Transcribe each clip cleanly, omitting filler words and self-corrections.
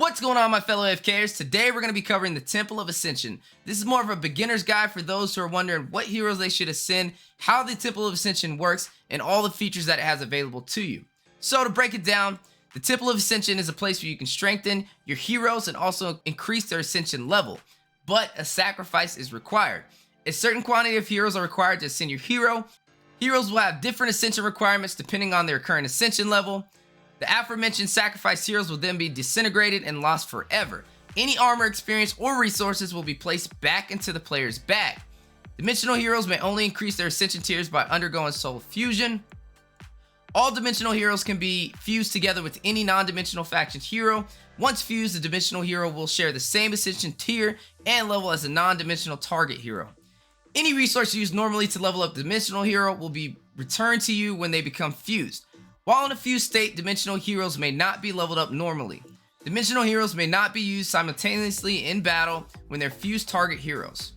What's going on, my fellow AFKers? Today we're going to be covering the Temple of Ascension. This is more of a beginner's guide for those who are wondering what heroes they should ascend, how the Temple of Ascension works, and all the features that it has available to you. So to break it down, the Temple of Ascension is a place where you can strengthen your heroes and also increase their ascension level, but a sacrifice is required. A certain quantity of heroes are required to ascend your hero. Heroes will have different ascension requirements depending on their current ascension level. The aforementioned sacrificed heroes will then be disintegrated and lost forever. Any armor, experience, or resources will be placed back into the player's bag. Dimensional heroes may only increase their ascension tiers by undergoing soul fusion. All dimensional heroes can be fused together with any non-dimensional faction hero. Once fused, the dimensional hero will share the same ascension tier and level as a non-dimensional target hero. Any resource used normally to level up the dimensional hero will be returned to you when they become fused. While in a fused state, dimensional heroes may not be leveled up normally. Dimensional heroes may not be used simultaneously in battle when they're fused target heroes.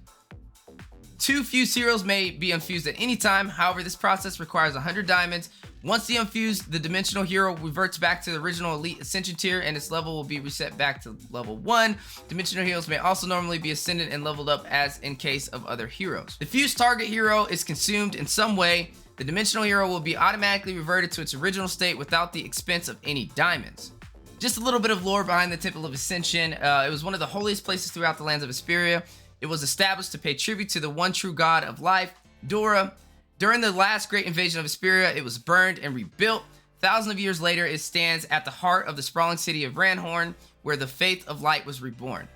Two fused heroes may be unfused at any time, however this process requires 100 diamonds. Once the unfused, the dimensional hero reverts back to the original elite ascension tier and its level will be reset back to level 1. Dimensional heroes may also normally be ascended and leveled up as in case of other heroes. The fused target hero is consumed in some way. The dimensional hero will be automatically reverted to its original state without the expense of any diamonds. Just a little bit of lore behind the Temple of Ascension. It was one of the holiest places throughout the lands of Hesperia. It was established to pay tribute to the one true god of life, Dora. During the last great invasion of Hesperia, it was burned and rebuilt. Thousands of years later, it stands at the heart of the sprawling city of Ranhorn, where the faith of light was reborn.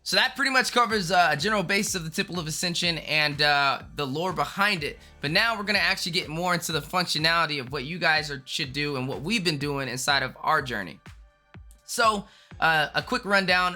So that pretty much covers a general basis of the Temple of Ascension and the lore behind it. But now we're going to actually get more into the functionality of what you guys should do and what we've been doing inside of our journey. So a quick rundown.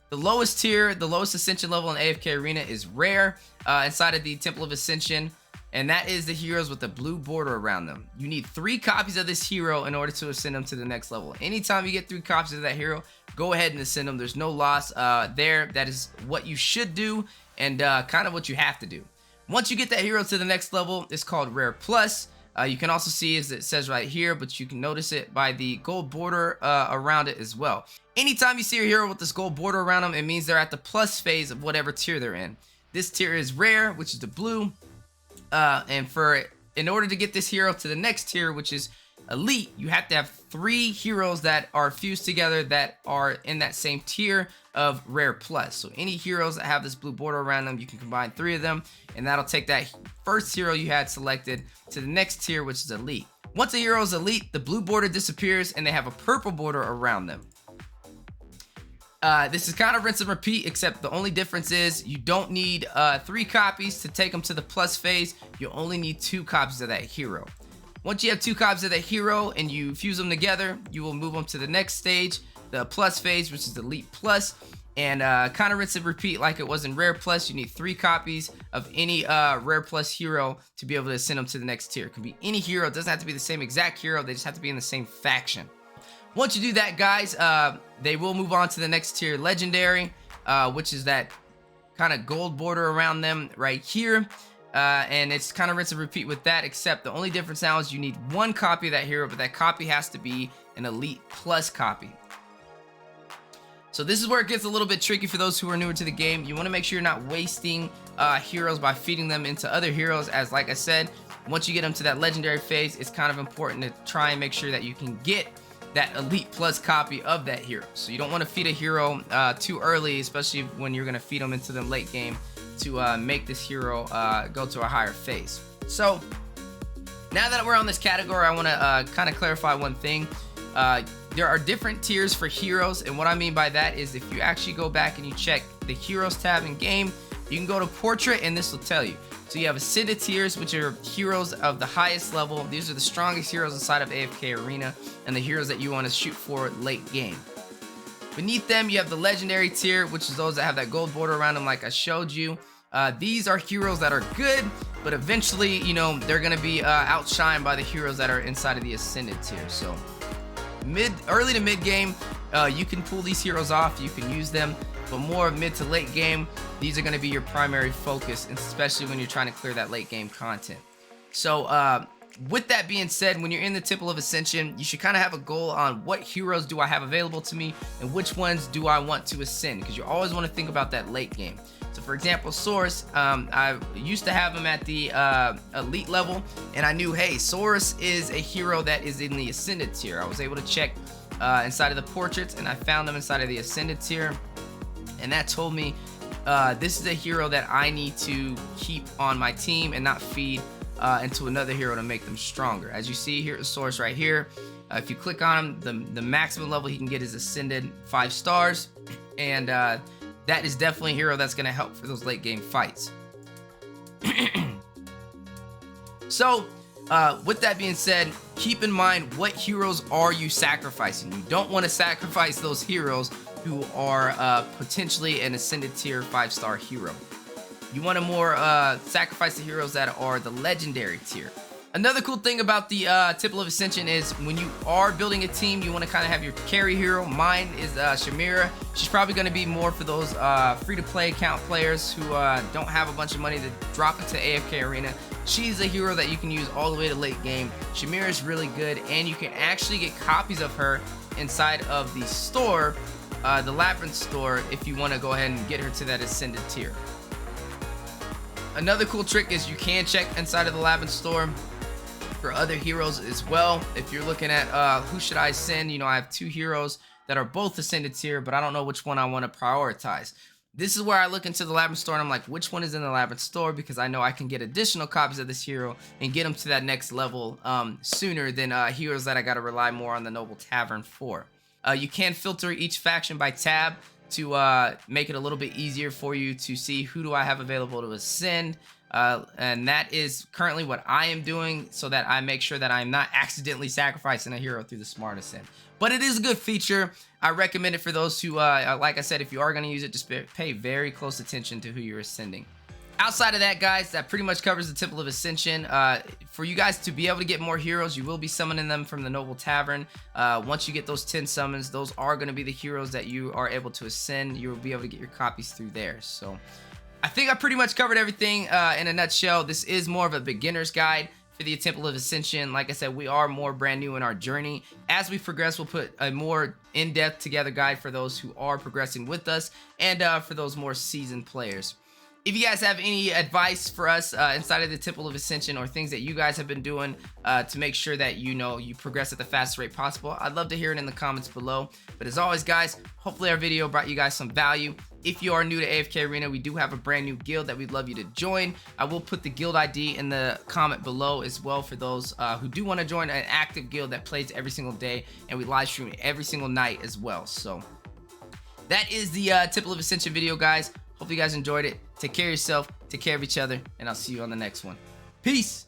The lowest tier, the lowest ascension level in AFK Arena is rare inside of the Temple of Ascension. And that is the heroes with the blue border around them. You need 3 copies of this hero in order to ascend them to the next level. Anytime you get 3 copies of that hero, go ahead and ascend them. There's no loss there. That is what you should do and kind of what you have to do. Once you get that hero to the next level, it's called Rare Plus. You can also see, as it says right here, but you can notice it by the gold border around it as well. Anytime you see a hero with this gold border around them, it means they're at the plus phase of whatever tier they're in. This tier is rare, which is the blue. In order to get this hero to the next tier, which is elite, you have to have 3 heroes that are fused together that are in that same tier of rare plus. So any heroes that have this blue border around them, you can combine 3 of them, and that'll take that first hero you had selected to the next tier, which is elite. Once a hero is elite, the blue border disappears and they have a purple border around them. This is kind of rinse and repeat, except the only difference is you don't need 3 copies to take them to the plus phase. You only need 2 copies of that hero. Once you have 2 copies of that hero and you fuse them together, you will move them to the next stage, the plus phase, which is Elite Plus. And kind of rinse and repeat like it was in Rare Plus. You need 3 copies of any Rare Plus hero to be able to send them to the next tier. It can be any hero. It doesn't have to be the same exact hero. They just have to be in the same faction. Once you do that, guys, they will move on to the next tier, Legendary, which is that kind of gold border around them right here. And it's kind of rinse and repeat with that, except the only difference now is you need 1 copy of that hero, but that copy has to be an Elite Plus copy. So this is where it gets a little bit tricky for those who are newer to the game. You want to make sure you're not wasting heroes by feeding them into other heroes, as like I said, once you get them to that Legendary phase, it's kind of important to try and make sure that you can get that Elite Plus copy of that hero. So you don't want to feed a hero too early, especially when you're going to feed them into the late game to make this hero go to a higher phase. So now that we're on this category, I want to kind of clarify one thing. There are different tiers for heroes, and what I mean by that is if you actually go back and you check the heroes tab in game, you can go to portrait and this will tell you. So you have ascended tiers, which are heroes of the highest level. These are the strongest heroes inside of AFK Arena and the heroes that you want to shoot for late game. Beneath them, you have the legendary tier, which is those that have that gold border around them like I showed you. These are heroes that are good, but eventually, you know, they're going to be outshined by the heroes that are inside of the ascended tier. So early to mid game, you can pull these heroes off, you can use them. But more mid to late game, these are going to be your primary focus, especially when you're trying to clear that late game content. So with that being said, when you're in the Temple of Ascension, you should kind of have a goal on what heroes do I have available to me and which ones do I want to ascend, because you always want to think about that late game. So for example, Saurus, I used to have him at the elite level, and I knew, hey, Saurus is a hero that is in the ascended tier. I was able to check inside of the portraits, and I found them inside of the ascended tier, and that told me this is a hero that I need to keep on my team and not feed into another hero to make them stronger. As you see here, the Saurus right here, if you click on him, the maximum level he can get is ascended 5 stars, and that is definitely a hero that's going to help for those late game fights. So with that being said, keep in mind, what heroes are you sacrificing? You don't want to sacrifice those heroes who are potentially an ascended tier 5-star hero. You want to more sacrifice the heroes that are the legendary tier. Another cool thing about the Temple of Ascension is when you are building a team, you want to kind of have your carry hero. Mine is Shamira. She's probably going to be more for those free-to-play account players who don't have a bunch of money to drop into AFK Arena. She's a hero that you can use all the way to late game. Shamira is really good, and you can actually get copies of her inside of the store, the Labyrinth store, if you want to go ahead and get her to that ascended tier. Another cool trick is you can check inside of the Labyrinth store for other heroes as well. If you're looking at who should I send, you know, I have 2 heroes that are both ascended tier, but I don't know which one I want to prioritize. This is where I look into the Labyrinth store and I'm like, which one is in the Labyrinth store, because I know I can get additional copies of this hero and get them to that next level sooner than heroes that I got to rely more on the Noble Tavern for. You can filter each faction by tab to make it a little bit easier for you to see who do I have available to ascend. And that is currently what I am doing, so that I make sure that I'm not accidentally sacrificing a hero through the smart ascent. But it is a good feature. I recommend it for those who, like I said, if you are going to use it, just pay very close attention to who you're ascending. Outside of that, guys, that pretty much covers the Temple of Ascension. For you guys to be able to get more heroes, you will be summoning them from the Noble Tavern. Once you get those 10 summons, those are going to be the heroes that you are able to ascend. You will be able to get your copies through there. So I think I pretty much covered everything in a nutshell. This is more of a beginner's guide for the Temple of Ascension. Like I said, we are more brand new in our journey. As we progress, we'll put a more in-depth together guide for those who are progressing with us, and for those more seasoned players. If you guys have any advice for us inside of the Temple of Ascension, or things that you guys have been doing to make sure that you progress at the fastest rate possible, I'd love to hear it in the comments below. But as always, guys, hopefully our video brought you guys some value. If you are new to AFK Arena, we do have a brand new guild that we'd love you to join. I will put the guild ID in the comment below as well for those who do want to join an active guild that plays every single day, and we live stream every single night as well. So that is the Temple of Ascension video, guys. Hope you guys enjoyed it. Take care of yourself, take care of each other, and I'll see you on the next one. Peace!